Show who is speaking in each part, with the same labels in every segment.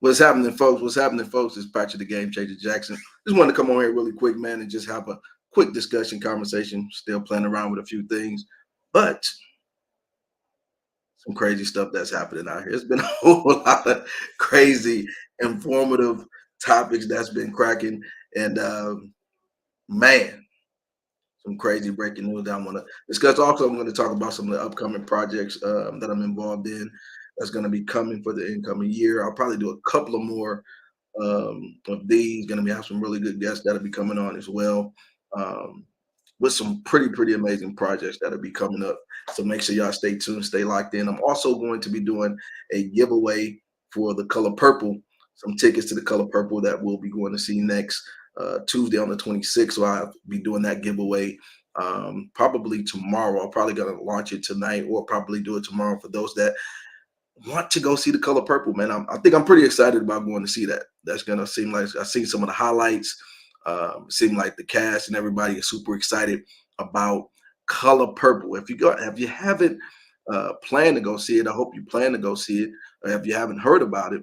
Speaker 1: What's happening, folks? What's happening, folks? It's Patrick the Game Changer Jackson. Just wanted to come on here really quick, man, and just have a quick discussion conversation. Still playing around with a few things, but some crazy stuff that's happening out here. It's been a whole lot of crazy, informative topics that's been cracking, and man, some crazy breaking news that I want to discuss. Also, I'm going to talk about some of the upcoming projects that I'm involved in that's going to be coming for the incoming year. I'll probably do a couple of more of these. Going to be have some really good guests that'll be coming on as well, um, with some pretty amazing projects that'll be coming up. So make sure y'all stay tuned, stay locked in. I'm also going to be doing a giveaway for the Color Purple, some tickets to the Color Purple that we'll be going to see next Tuesday on the 26th. So I'll be doing that giveaway probably tomorrow. I'm probably going to launch it tonight or probably do it tomorrow for those that want to go see the Color Purple, man. I think I'm pretty excited about going to see that. That's gonna seem like I've seen some of the highlights. Seem like the cast and everybody is super excited about Color Purple. If you haven't planned to go see it, I hope you plan to go see it. Or if you haven't heard about it,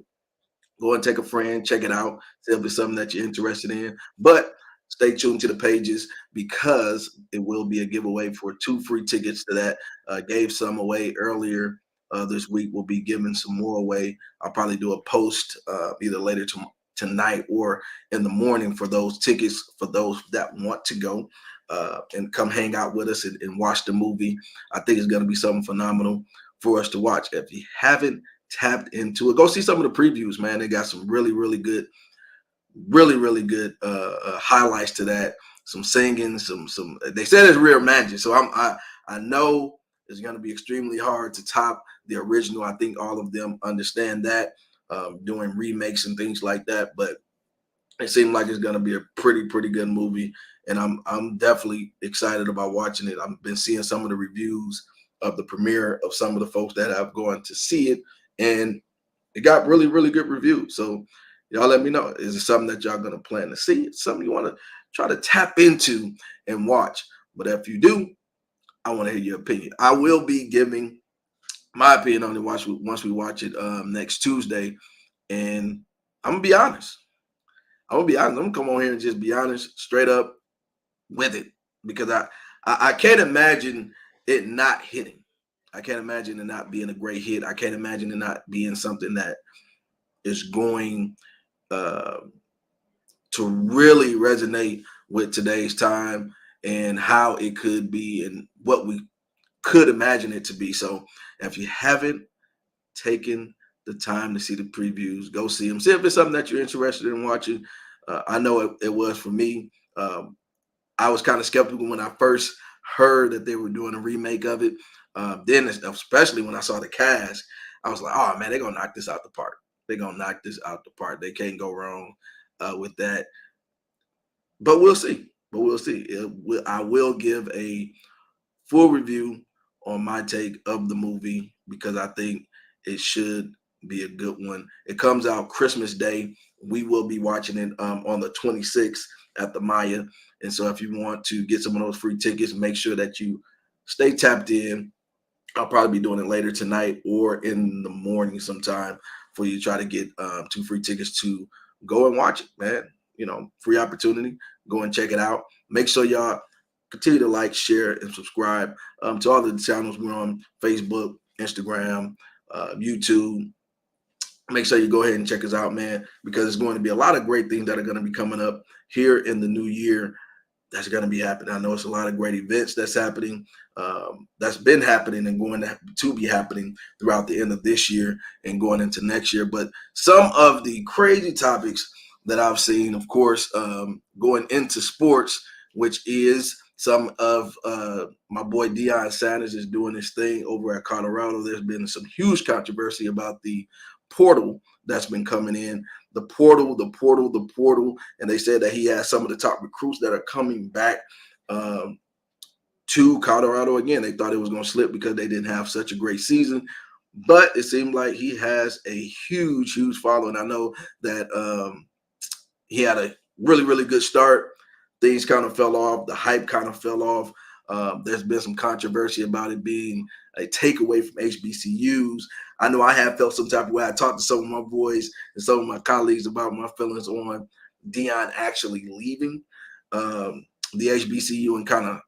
Speaker 1: go and take a friend, check it out. See if it's something that you're interested in. But stay tuned to the pages because it will be a giveaway for 2 free tickets to that. Gave some away earlier this week. We'll be giving some more away. I'll probably do a post either later tonight or in the morning for those tickets for those that want to go and come hang out with us and watch the movie. I think it's going to be something phenomenal for us to watch. If you haven't tapped into it, go see some of the previews, man. They got some really good, really good highlights to that. Some singing, some. They said it's real magic, so I know it's going to be extremely hard to top the original. I think all of them understand that, doing remakes and things like that. But it seemed like it's going to be a pretty good movie, and I'm definitely excited about watching it. I've been seeing some of the reviews of the premiere of some of the folks that have gone to see it, and it got really good reviews. So y'all let me know. Is it something that y'all gonna plan to see? It's something you want to try to tap into and watch. But if you do, I want to hear your opinion. I will be giving my opinion on it once we watch it next Tuesday. And I'm gonna be honest. I'm gonna come on here and just be honest, straight up with it, because I can't imagine it not hitting. I can't imagine it not being a great hit. I can't imagine it not being something that is going uh, to really resonate with today's time and how it could be and what we could imagine it to be. So if you haven't taken the time to see the previews, go see them. See if it's something that you're interested in watching. I know it was for me. I was kind of skeptical when I first heard that they were doing a remake of it. Then, especially when I saw the cast, I was like, "Oh man, they're gonna knock this out the park. They're gonna knock this out the park. They can't go wrong with that." But we'll see. I will give a full review on my take of the movie because I think it should be a good one. It comes out Christmas Day. We will be watching it on the 26th at the Maya. And so if you want to get some of those free tickets, make sure that you stay tapped in. I'll probably be doing it later tonight or in the morning sometime for you to try to get 2 free tickets to go and watch it, man. Free opportunity. Go and check it out. Make sure y'all continue to like, share, and subscribe to all the channels we're on: Facebook, Instagram, YouTube. Make sure you go ahead and check us out, man, because there's going to be a lot of great things that are going to be coming up here in the new year. That's going to be happening. I know it's a lot of great events that's happening, that's been happening and going to be happening throughout the end of this year and going into next year. But some of the crazy topics that I've seen, of course, going into sports, which is some of my boy Deion Sanders is doing his thing over at Colorado. There's been some huge controversy about the portal that's been coming in. The portal. And they said that he has some of the top recruits that are coming back to Colorado again. They thought it was going to slip because they didn't have such a great season. But it seemed like he has a huge following. I know that he had a really good start. Things kind of fell off. The hype kind of fell off. There's been some controversy about it being a takeaway from HBCUs. I know I have felt some type of way. I talked to some of my boys and some of my colleagues about my feelings on Deion actually leaving the HBCU and kind of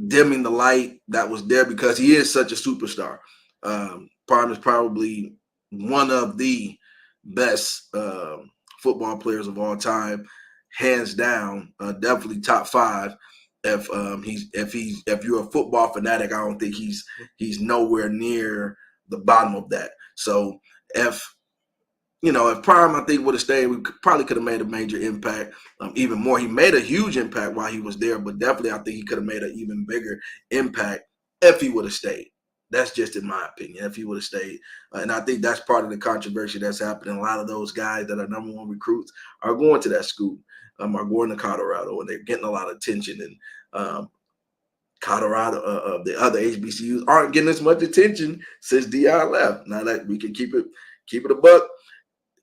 Speaker 1: dimming the light that was there because he is such a superstar. Prime is probably one of the best football players of all time, hands down. Definitely top five. If you're a football fanatic, I don't think he's nowhere near the bottom of that. So if if Prime, I think, would have stayed, we probably could have made a major impact, even more. He made a huge impact while he was there, but definitely I think he could have made an even bigger impact if he would have stayed. That's just in my opinion, if he would have stayed. And I think that's part of the controversy that's happening. A lot of those guys that are number one recruits are going to that school, are going to Colorado, and they're getting a lot of attention. And Colorado, the other HBCUs aren't getting as much attention since Deion left. Now that we can keep it a buck,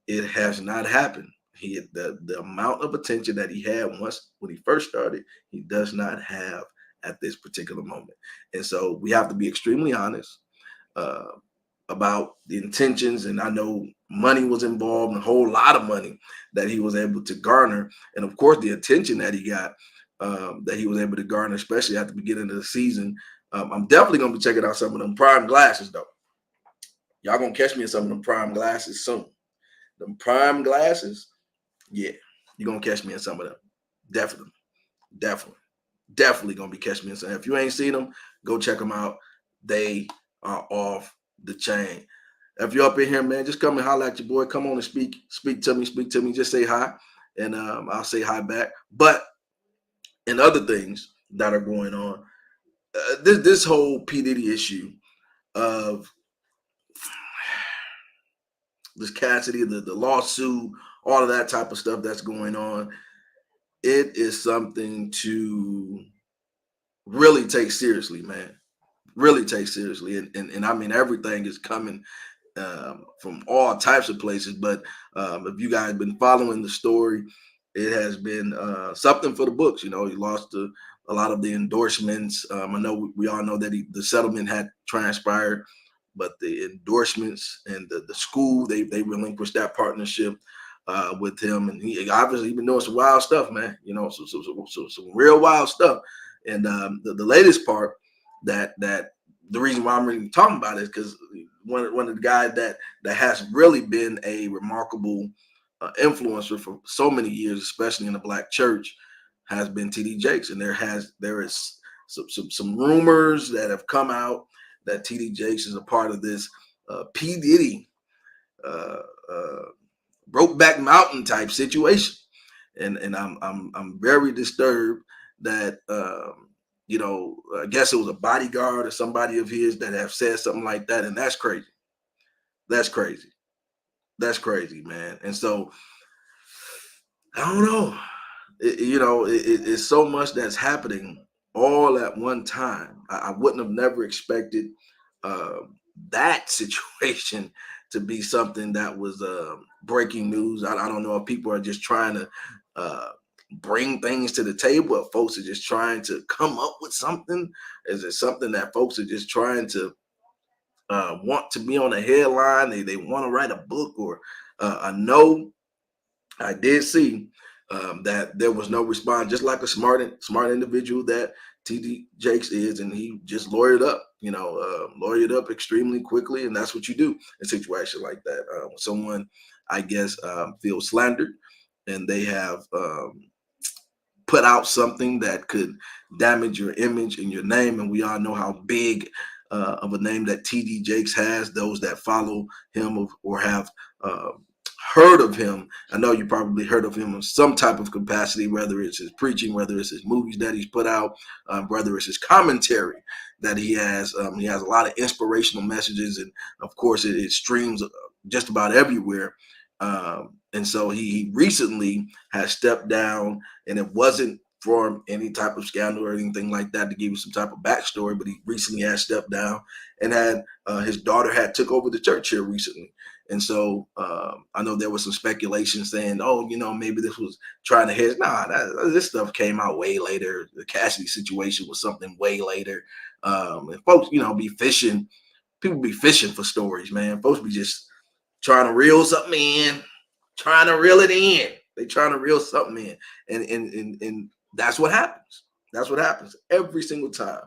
Speaker 1: it has not happened. The amount of attention that he had when he first started, he does not have at this particular moment. And so we have to be extremely honest uh, about the intentions. And I know money was involved, a whole lot of money that he was able to garner, and of course the attention that he got, that he was able to garner, especially at the beginning of the season. I'm definitely gonna be checking out some of them Prime glasses though. Y'all gonna catch me in some of them Prime glasses soon. Them Prime glasses, yeah, you're gonna catch me in some of them. Definitely, definitely gonna be catching me in some. If you ain't seen them, go check them out. They are off the chain. If you're up in here, man, just come and holler at your boy. Come on and speak to me. Just say hi, and I'll say hi back. But in other things that are going on, this whole P Diddy issue of this Cassidy, the lawsuit, all of that type of stuff that's going on, it is something to really take seriously, man. Really take seriously. And I mean, everything is coming from all types of places. But if you guys been following the story, it has been something for the books. He lost a lot of the endorsements. I know we all know that the settlement had transpired, but the endorsements and the school, they relinquished that partnership with him, and he obviously been doing some wild stuff, man. Some real wild stuff. And the latest part that the reason why I'm really talking about it is because one of the guys that has really been a remarkable influencer for so many years, especially in the Black church, has been TD Jakes, and there is some rumors that have come out that TD Jakes is a part of this P Diddy Brokeback Mountain type situation, and I'm very disturbed that I guess it was a bodyguard or somebody of his that have said something like that, and that's crazy. That's crazy. That's crazy, man. And so I don't know. It's so much that's happening all at one time. I wouldn't have never expected uh, that situation to be something that was breaking news. I don't know if people are just trying to bring things to the table, if folks are just trying to come up with something. Is it something that folks are just trying to want to be on a headline? They want to write a book, or I know I did see that there was no response, just like a smart individual that TD Jakes is, and he just lawyered up, lawyered up extremely quickly, and that's what you do in a situation like that. When someone, I guess, feels slandered, and they have put out something that could damage your image and your name, and we all know how big of a name that TD Jakes has. Those that follow him or have heard of him, I know you probably heard of him in some type of capacity, whether it's his preaching, whether it's his movies that he's put out, whether it's his commentary that he has. He has a lot of inspirational messages, and of course it streams just about everywhere. And so he recently has stepped down, and it wasn't from any type of scandal or anything like that, to give you some type of backstory, but he recently has stepped down, and had his daughter had took over the church here recently. And so I know there was some speculation saying, oh, maybe this was trying to hedge. Nah, this stuff came out way later. The Cassidy situation was something way later. And folks, be fishing. People be fishing for stories, man. Folks be just trying to reel something in, trying to reel it in. They trying to reel something in, and that's what happens. That's what happens every single time.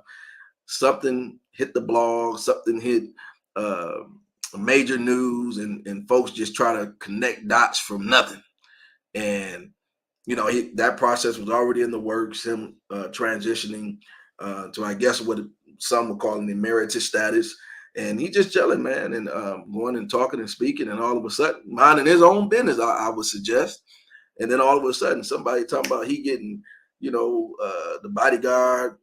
Speaker 1: Something hit the blog, something hit uh, major news, and folks just try to connect dots from nothing. And that process was already in the works. Him transitioning to, I guess, what some would call an emeritus status, and he just chilling, man, and going and talking and speaking, and all of a sudden minding his own business, I would suggest. And then all of a sudden, somebody talking about he getting, the bodyguard,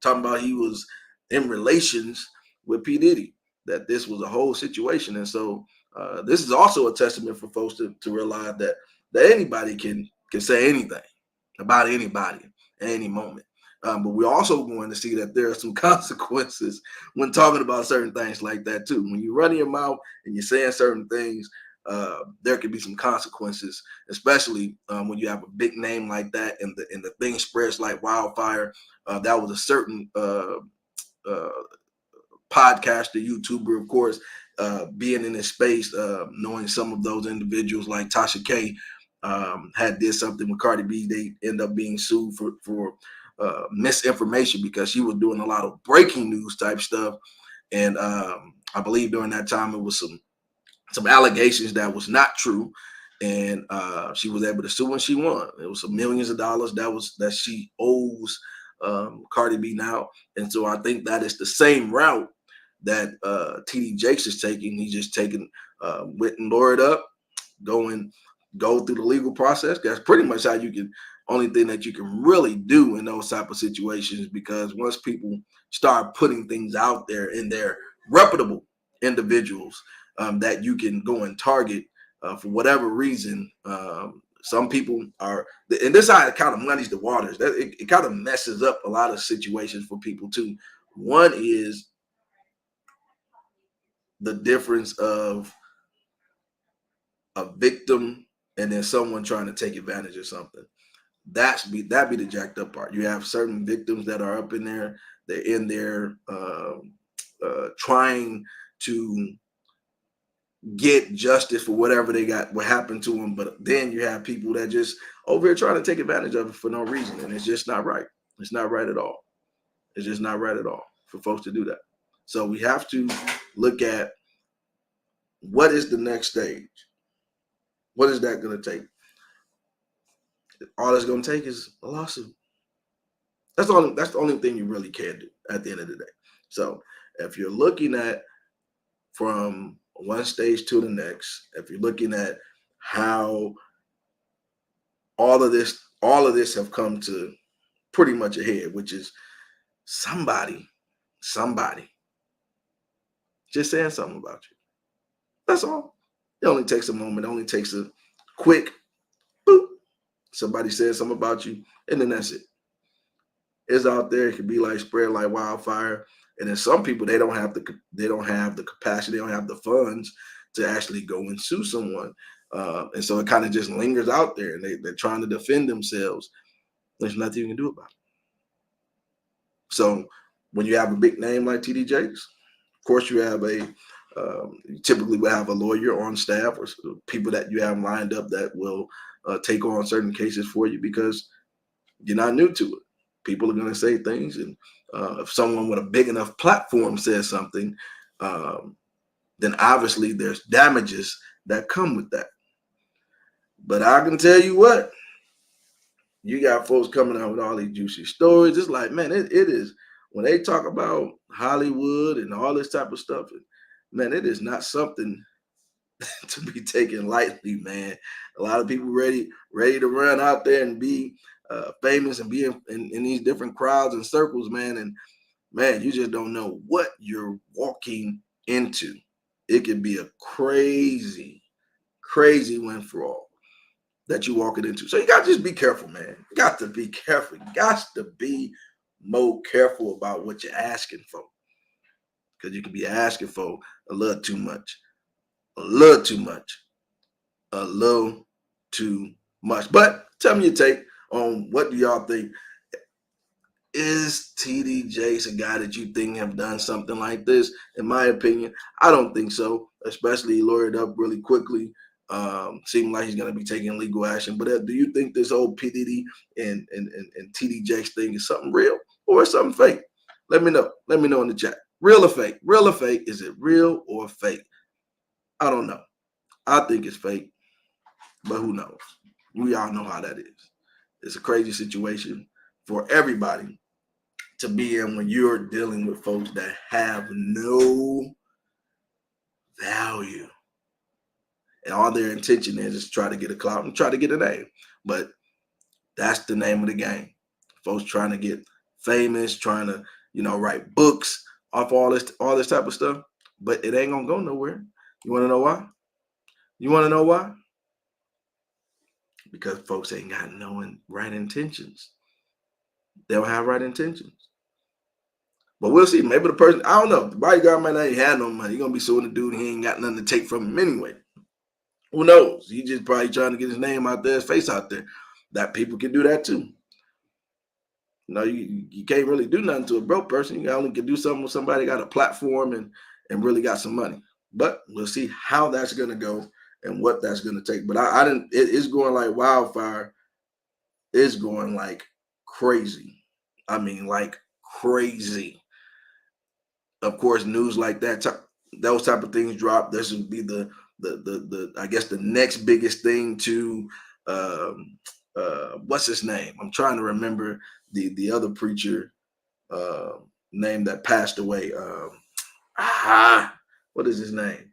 Speaker 1: talking about he was in relations with P. Diddy, that this was a whole situation. And so this is also a testament for folks to realize that anybody can say anything about anybody at any moment. But we're also going to see that there are some consequences when talking about certain things like that too. When you're running your mouth and you're saying certain things, there could be some consequences, especially when you have a big name like that and the thing spreads like wildfire. That was a certain podcaster, YouTuber, of course, being in this space, knowing some of those individuals like Tasha K had did something with Cardi B. They end up being sued for misinformation because she was doing a lot of breaking news type stuff. And I believe during that time it was some allegations that was not true. And she was able to sue and she won. It was some millions of dollars that she owes Cardi B now. And so I think that is the same route that TD Jakes is taking. He's just taking went and lawyered up, go through the legal process. That's pretty much how you can, only thing that you can really do in those type of situations, because once people start putting things out there and they're reputable individuals that you can go and target for whatever reason. Some people are, and this how it kind of muddies the waters. That it kind of messes up a lot of situations for people too. One is the difference of a victim and then someone trying to take advantage of something. That be the jacked up part. You have certain victims that are up in there. They're in there trying to get justice for whatever what happened to them. But then you have people that just over here trying to take advantage of it for no reason, and it's just not right. It's not right at all. It's just not right at all for folks to do that. So we have to look at what is the next stage. What is that going to take? All it's going to take is a lawsuit. That's the only thing you really can do at the end of the day. So if you're looking at from one stage to the next, if you're looking at how all of this have come to pretty much a head, which is somebody just saying something about you. That's all. It only takes a moment. It only takes a quick boop. Somebody says something about you, and then that's it. It's out there. It could be like spread like wildfire. And then some people, they don't have the capacity, they don't have the funds to actually go and sue someone. And so it kind of just lingers out there, and they're trying to defend themselves. There's nothing you can do about it. So when you have a big name like TD Jakes, of course you have you typically will have a lawyer on staff or people that you have lined up that will take on certain cases for you, because you're not new to it. People are going to say things, and if someone with a big enough platform says something, then obviously there's damages that come with that. But I can tell you what, you got folks coming out with all these juicy stories. It's like, man, it is, when they talk about Hollywood and all this type of stuff, man, it is not something to be taken lightly, man. A lot of people ready to run out there and be famous and be in these different crowds and circles, man. And man, you just don't know what you're walking into. It can be a crazy, crazy windfall that you're walking into. So you got to just be careful, man. You got to be careful. You got to be more careful about what you're asking for, because you can be asking for a little too much. A little too much. A little too much. But tell me your take on what do y'all think. Is TD Jakes a guy that you think have done something like this? In my opinion, I don't think so. Especially he lawyered up really quickly. Seemed like he's going to be taking legal action. But do you think this whole PDD and TD Jakes thing is something real or something fake? Let me know. Let me know in the chat. Real or fake? Real or fake? Is it real or fake? I don't know. I think it's fake, but who knows? We all know how that is. It's a crazy situation for everybody to be in when you're dealing with folks that have no value. And all their intention is to try to get a clout and try to get a name. But that's the name of the game. Folks trying to get famous, trying to, write books off all this type of stuff. But it ain't gonna go nowhere. You wanna know why? You wanna know why? Because folks ain't got no right intentions. They don't have right intentions. But we'll see. Maybe the person, I don't know. The bodyguard might not even have no money. You're going to be suing the dude and he ain't got nothing to take from him anyway. Who knows? He just probably trying to get his name out there, his face out there. That people can do that too. You can't really do nothing to a broke person. You only can do something with somebody got a platform and really got some money. But we'll see how that's going to go and what that's going to take. But it's going like wildfire. It's going like crazy. I mean, like crazy. Of course, news like that, those type of things drop. This would be the I guess the next biggest thing to what's his name? I'm trying to remember the other preacher name that passed away. What is his name?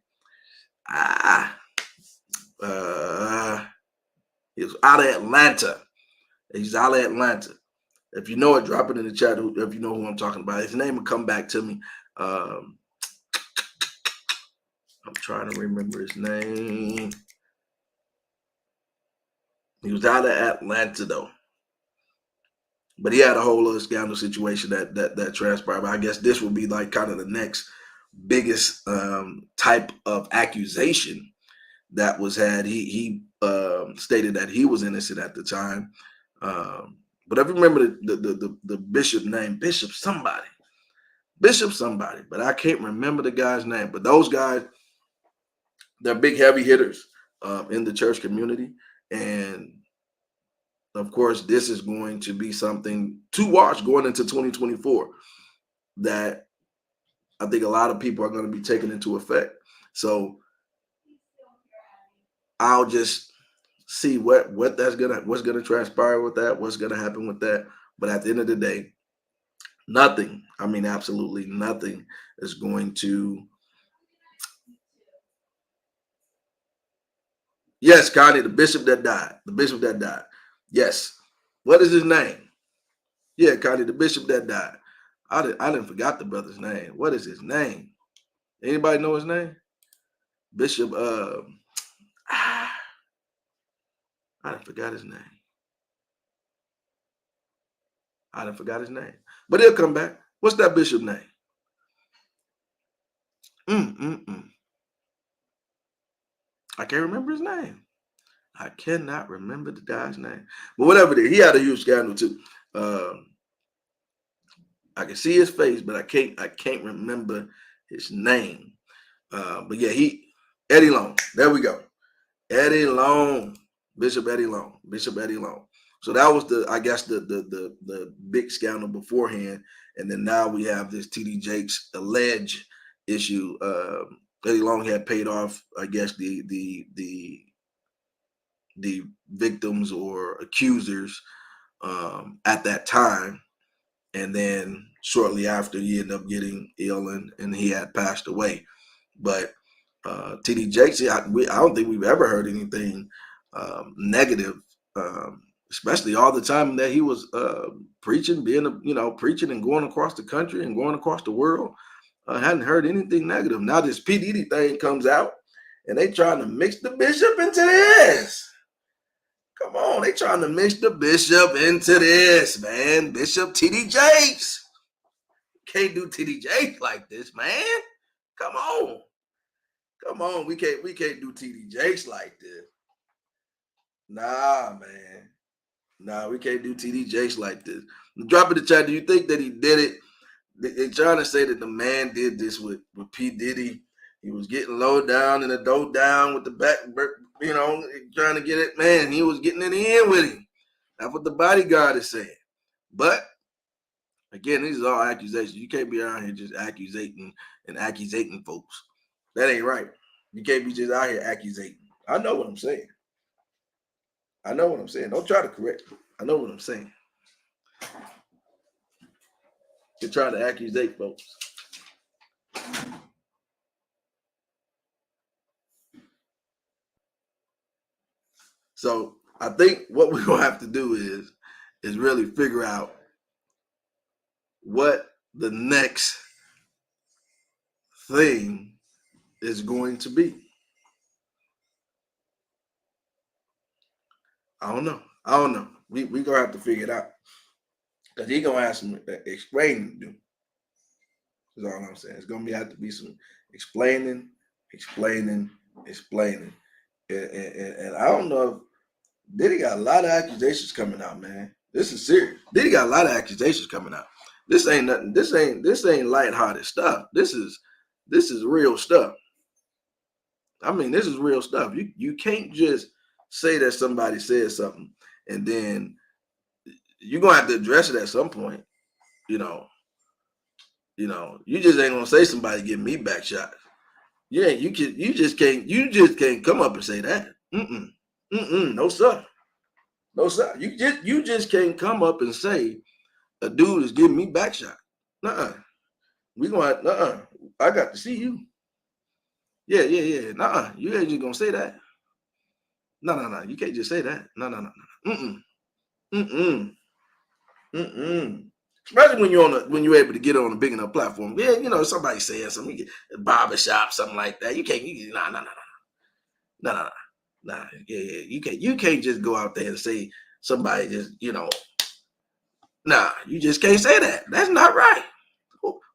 Speaker 1: He was out of Atlanta. He's out of Atlanta. If you know it, drop it in the chat. If you know who I'm talking about, his name will come back to me. I'm trying to remember his name. He was out of Atlanta though, but he had a whole other scandal situation that transpired. But I guess this will be like kind of the next biggest type of accusation that was had. He stated that he was innocent at the time, but I remember the bishop name, Bishop somebody, but I can't remember the guy's name. But those guys, they're big heavy hitters in the church community, and of course, this is going to be something to watch going into 2024 that I think a lot of people are going to be taking into effect. So I'll just see what's gonna transpire with that, what's gonna happen with that. But at the end of the day, nothing, I mean absolutely nothing is going to. Yes, Connie, the bishop that died. Yes. What is his name? Yeah, Connie, the bishop that died. I didn't forgot the brother's name. What is his name? Anybody know his name? Bishop I didn't forgot his name. But he'll come back. What's that bishop name? I can't remember his name. I cannot remember the guy's name. But whatever it is, he had a huge scandal too. I can see his face, but I can't remember his name. But yeah, Eddie Long. There we go. Eddie Long. Bishop Eddie Long. So that was the big scandal beforehand. And then now we have this TD Jakes alleged issue. Eddie Long had paid off, I guess, the victims or accusers at that time. And then shortly after, he ended up getting ill and he had passed away. But TD Jakes, I don't think we've ever heard anything negative, especially all the time that he was preaching, preaching and going across the country and going across the world. Hadn't heard anything negative. Now this P. Diddy thing comes out and they trying to mix the bishop into this. Come on, they trying to mix the bishop into this, man. Bishop TD Jakes. Can't do TD Jakes like this, man. Come on. Come on, we can't do TD Jakes like this. Nah, man. Nah, we can't do TD Jakes like this. Drop in the chat. Do you think that he did it? They're trying to say that the man did this with P. Diddy. He was getting low down and a dope down with the back, trying to get it. Man, he was getting it in with him. That's what the bodyguard is saying. But again, these are all accusations. You can't be around here just accusating folks. That ain't right. You can't be just out here accusating. I know what I'm saying. Don't try to correct me. I know what I'm saying. You're trying to accusate folks. So I think what we're gonna have to do is really figure out what the next thing is going to be. I don't know. We gonna have to figure it out. Because he's gonna have some explaining to do. That's all I'm saying. It's gonna have to be some explaining. And I don't know if Diddy got a lot of accusations coming out, man. This is serious. Diddy got a lot of accusations coming out. This ain't nothing. This ain't lighthearted stuff. This is real stuff. I mean, this is real stuff. You can't just say that somebody said something and then you're gonna have to address it at some point. You just ain't gonna say somebody give me back shots. Yeah, you just can't come up and say that. No sir. You just can't come up and say a dude is giving me back shot. We gonna I got to see you. Yeah. You ain't just gonna say that. No. You can't just say that. No. Especially when you're able to get on a big enough platform. Yeah, somebody saying something, you get a barbershop, something like that. You can't. No. Yeah. You can't just go out there and say somebody just you just can't say that. That's not right.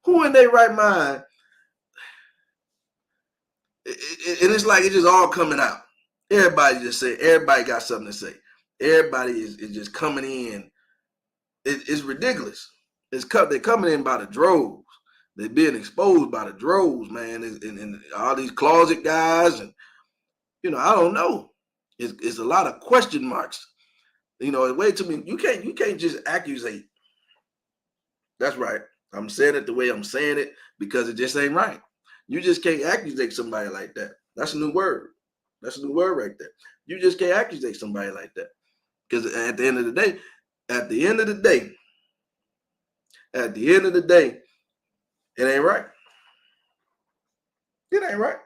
Speaker 1: Who in their right mind? And it's like it's just all coming out. Everybody got something to say. Everybody is just coming in. It's ridiculous. They're coming in by the droves. They're being exposed by the droves, man. And all these closet guys, and I don't know. It's a lot of question marks. Way too many. You can't just accusate. That's right. I'm saying it the way I'm saying it because it just ain't right. You just can't accusate somebody like that. That's a new word. That's a new word right there. You just can't accusate somebody like that. Because at the end of the day, it ain't right. It ain't right.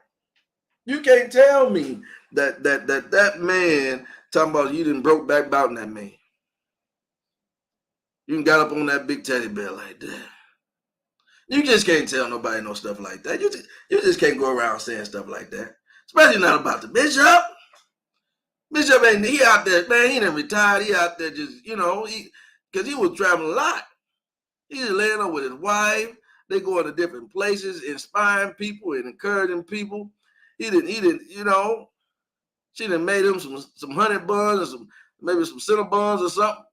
Speaker 1: You can't tell me that man talking about you didn't broke back about that man. You done got up on that big teddy bear like that. You just can't tell nobody no stuff like that. You just can't go around saying stuff like that. Especially not about the bishop. Bishop ain't he out there, man. He done retired. He out there just, because he was traveling a lot. He just laying up with his wife. They going to different places, inspiring people and encouraging people. He didn't, she done made him some honey buns or maybe some cinnamon buns or something.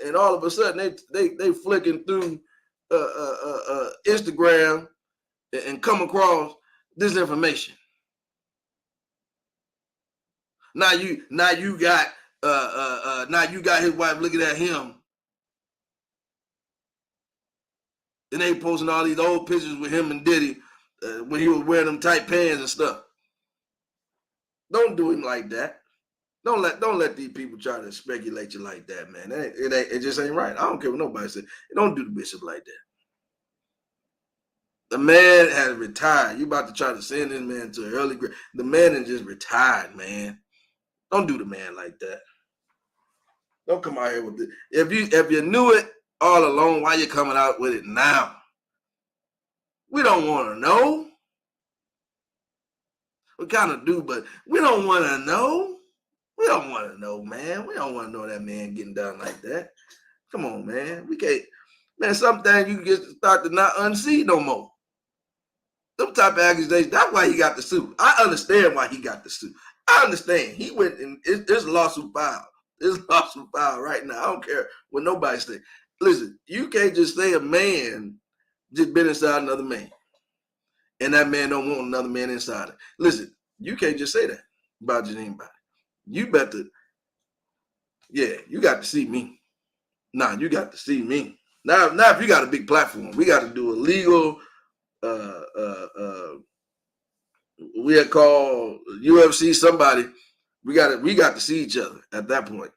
Speaker 1: And all of a sudden they flicking through Instagram and come across this information. Now you got his wife looking at him, and they posting all these old pictures with him and Diddy when he was wearing them tight pants and stuff. Don't do him like that. Don't let these people try to speculate you like that, man. It just ain't right. I don't care what nobody says. Don't do the bishop like that. The man has retired. You about to try to send this man to an early grave. The man is just retired, man. Don't do the man like that. Don't come out here with it. If you knew it all along, why you coming out with it now? We don't want to know. We kind of do, but we don't want to know. We don't want to know, man. We don't want to know that man getting done like that. Come on, man. We can't. Man, sometimes you get start to not unsee no more. Them type of accusations. That's why he got the suit. I understand why he got the suit. I understand. He went and there's a lawsuit filed. There's a lawsuit filed right now. I don't care what nobody say. Listen, you can't just say a man just been inside another man, and that man don't want another man inside it. Listen, you can't just say that about just anybody. You better, yeah, you got to see me. Nah, you got to see me. Now if you got a big platform, we got to do a legal. We had called UFC somebody. We got to see each other at that point.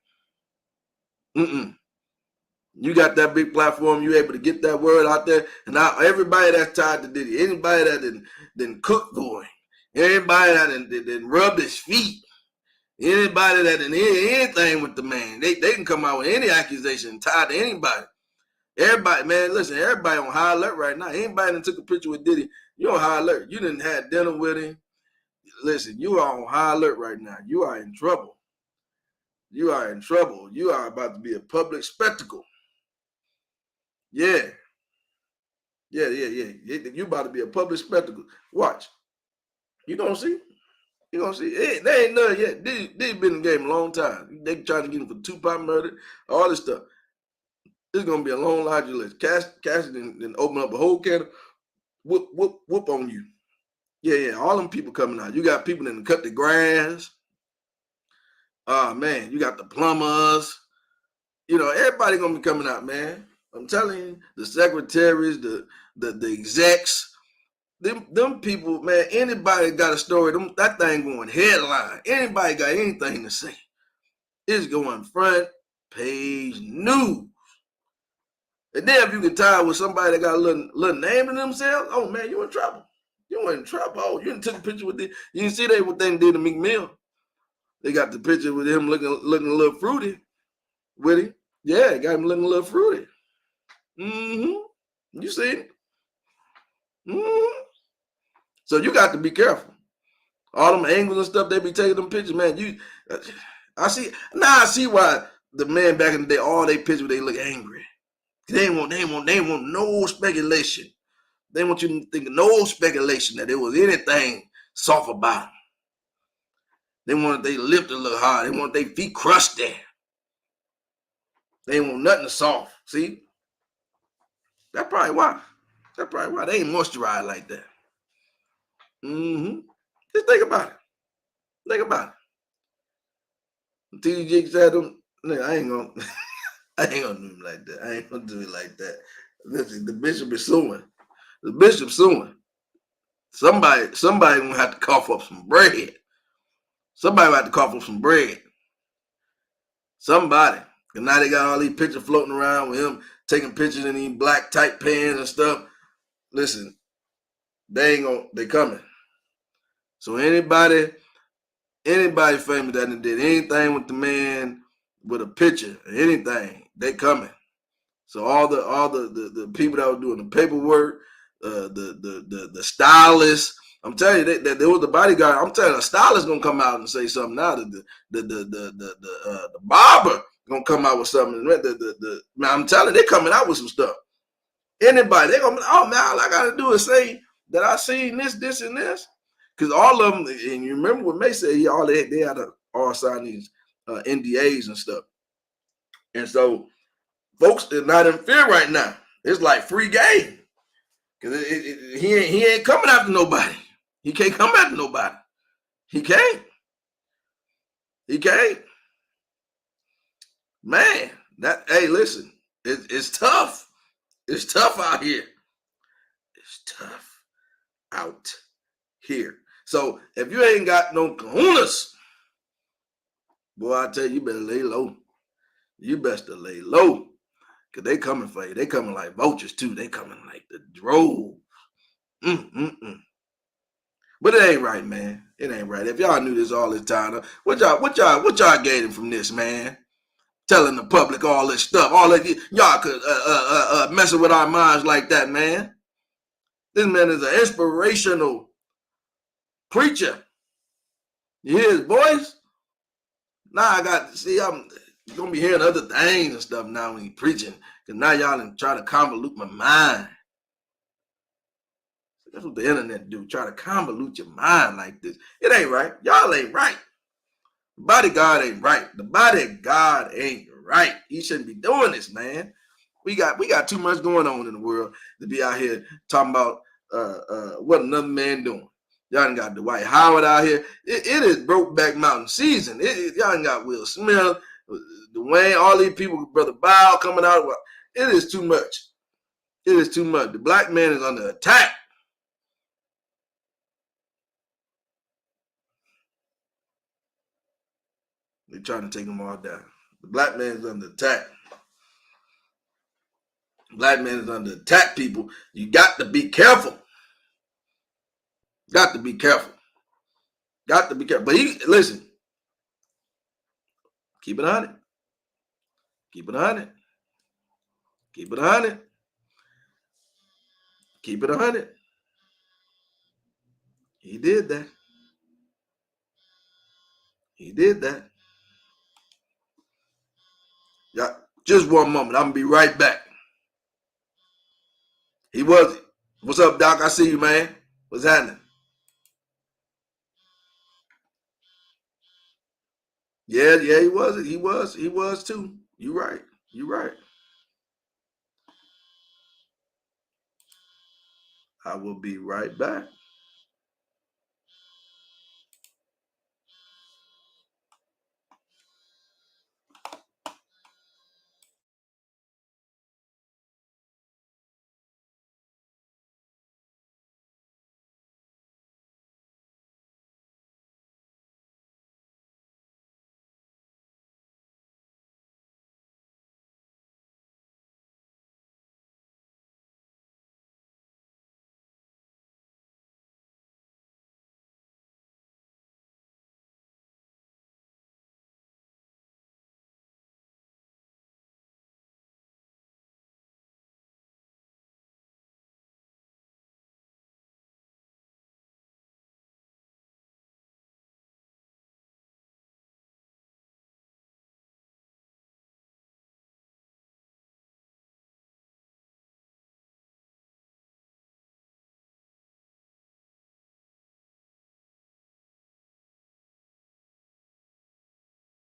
Speaker 1: You got that big platform, you able to get that word out there, and now everybody that's tied to Diddy, anybody that didn't cook for him, anybody that didn't rub his feet, anybody that didn't hear anything with the man, they can come out with any accusation tied to anybody. Everybody, man, listen, everybody on high alert right now. Anybody that took a picture with Diddy, you're on high alert. You didn't have dinner with him. Listen, you are on high alert right now. You are in trouble. You are in trouble. You are about to be a public spectacle. Yeah. You about to be a public spectacle. Watch. You gonna see. You gonna see. They ain't none yet. They been in the game a long time. They trying to get him for Tupac murder, all this stuff. It's gonna be a long laundry list. Cassidy didn't open up a whole can of whoop on you. Yeah. All them people coming out. You got people that cut the grass. Oh man, you got the plumbers. You know, everybody gonna be coming out, man. I'm telling you, the secretaries, the execs, them people, man, anybody got a story, that thing going headline. Anybody got anything to say, it's going front page news. And then if you can tie with somebody that got a little name in themselves, oh man, you in trouble. You in trouble. Oh, you didn't took a picture with it. You can see what they did to Meek Mill. They got the picture with him looking a little fruity with him. Yeah, got him looking a little fruity. You see it? So you got to be careful. All them angles and stuff, they be taking them pictures, man. I see why the man back in the day, all they pictures, they look angry. They want no speculation. They want you to think of no speculation that there was anything soft about them. They wanted their lip to look hard. They want their feet crusty. They want nothing soft. See? That's probably why. They ain't moisturized like that. Just think about it. TD said them, I ain't gonna do him like that. I ain't gonna do it like that. Listen, the bishop is suing. Somebody gonna have to cough up some bread. Somebody. And now they got all these pictures floating around with him taking pictures in these black tight pants and stuff. Listen, they coming. So anybody famous that did anything with the man with a picture or anything, they coming. So all the people that were doing the paperwork, the stylists, I'm telling you that there was the bodyguard. I'm telling you, the stylist gonna come out and say something now. The barber gonna come out with something. Man, I'm telling you, they coming out with some stuff. Anybody, they gonna, oh man, all I gotta do is say that I seen this, and this. Because all of them, and you remember what May said, they had to all sign these NDAs and stuff. And so folks are not in fear right now. It's like free game. Because he ain't coming after nobody. He can't come after nobody. He can't. Man, hey, listen, it's tough. It's tough out here. So if you ain't got no kahunas, boy, I tell you, you better lay low. You best to lay low. Because they coming for you. They coming like vultures too. They coming like the droves. But it ain't right, man. It ain't right. If y'all knew this all this time, what y'all gaining from this, man? Telling the public all this stuff. All that y'all could messing with our minds like that, man. This man is an inspirational preacher. You hear his voice? Now I got to see, I'm gonna be hearing other things and stuff now when he's preaching. Because now y'all trying to convolute my mind. That's what the internet do. Try to convolute your mind like this. It ain't right. Y'all ain't right. The body of God ain't right. The body of God ain't right. He shouldn't be doing this, man. We got too much going on in the world to be out here talking about what another man doing. Y'all done got Dwight Howard out here. It is Brokeback Mountain season. Y'all done got Will Smith, Dwayne, all these people, Brother Bow coming out. It is too much. It is too much. The black man is under attack. They're trying to take them all down. The black man is under attack. Black man is under attack, people. You got to be careful. Got to be careful. Got to be careful. But listen, keep it on it. Keep it on it. Keep it on it. Keep it on it. He did that. He did that. Yeah, just one moment. I'm gonna be right back. He was it. What's up, Doc? I see you, man. What's happening? Yeah, he was it. He was too. You right. You right. I will be right back.